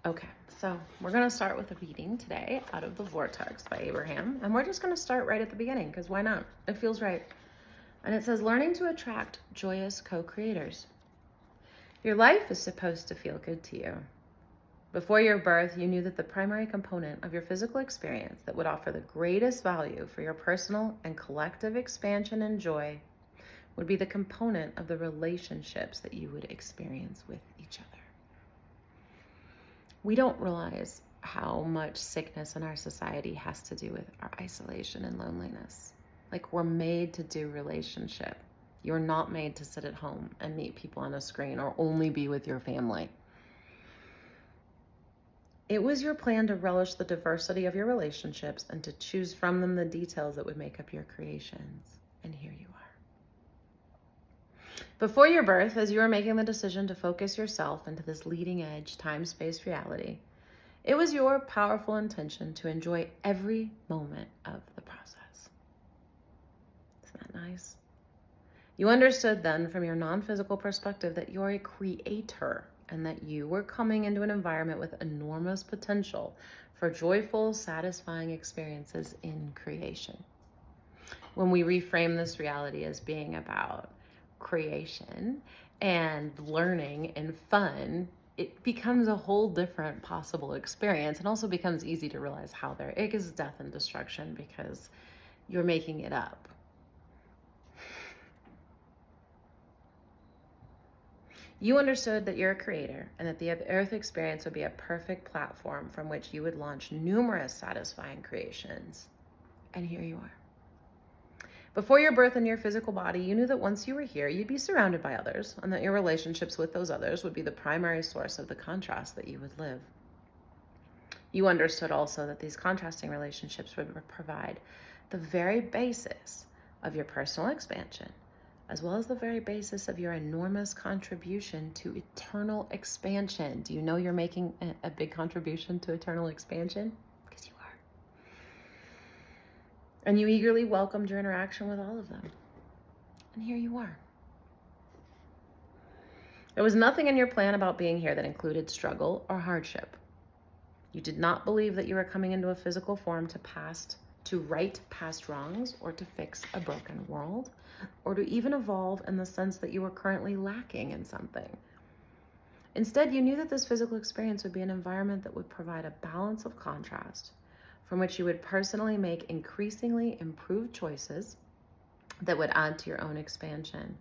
Okay, so we're going to start with a reading today out of the Vortex by Abraham. And we're just going to start right at the beginning because why not? It feels right. And it says, learning to attract joyous co-creators. Your life is supposed to feel good to you. Before your birth, you knew that the primary component of your physical experience that would offer the greatest value for your personal and collective expansion and joy would be the component of the relationships that you would experience with each other. We don't realize how much sickness in our society has to do with our isolation and loneliness. Like, we're made to do relationship. You're not made to sit at home and meet people on a screen or only be with your family. It was your plan to relish the diversity of your relationships and to choose from them the details that would make up your creations. And here you are. Before your birth, as you were making the decision to focus yourself into this leading edge time-space reality, it was your powerful intention to enjoy every moment of the process. Isn't that nice? You understood then from your non-physical perspective that you're a creator and that you were coming into an environment with enormous potential for joyful, satisfying experiences in creation. When we reframe this reality as being about creation and learning and fun, it becomes a whole different possible experience, and also becomes easy to realize how there is death and destruction because you're making it up. You understood that you're a creator and that the Earth experience would be a perfect platform from which you would launch numerous satisfying creations. And here you are. Before your birth in your physical body, you knew that once you were here, you'd be surrounded by others, and that your relationships with those others would be the primary source of the contrast that you would live. You understood also that these contrasting relationships would provide the very basis of your personal expansion, as well as the very basis of your enormous contribution to eternal expansion. Do you know you're making a big contribution to eternal expansion? Because you are. And you eagerly welcomed your interaction with all of them. And here you are. There was nothing in your plan about being here that included struggle or hardship. You did not believe that you were coming into a physical form to right past wrongs, or to fix a broken world, or to even evolve in the sense that you were currently lacking in something. Instead, you knew that this physical experience would be an environment that would provide a balance of contrast from which you would personally make increasingly improved choices that would add to your own expansion,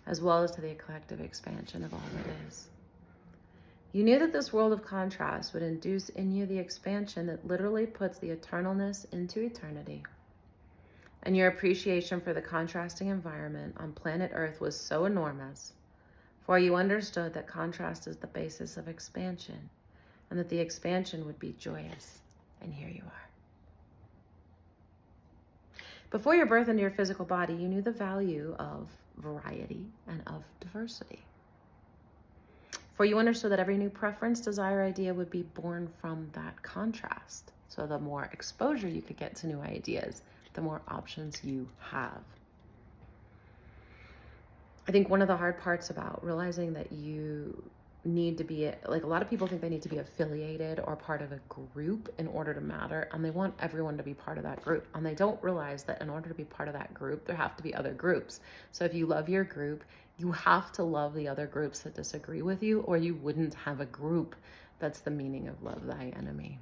as well as to the collective expansion of all that is. You knew that this world of contrast would induce in you the expansion that literally puts the eternalness into eternity. And your appreciation for the contrasting environment on planet Earth was so enormous, for you understood that contrast is the basis of expansion, and that the expansion would be joyous. And here you are. Before your birth into your physical body, you knew the value of variety and of diversity. For you understood that every new preference, desire, idea would be born from that contrast. So the more exposure you could get to new ideas, the more options you have. I think one of the hard parts about realizing that you need to be, like, a lot of people think they need to be affiliated or part of a group in order to matter, and they want everyone to be part of that group, and they don't realize that in order to be part of that group, there have to be other groups. So if you love your group, you have to love the other groups that disagree with you, or you wouldn't have a group. That's the meaning of love thy enemy.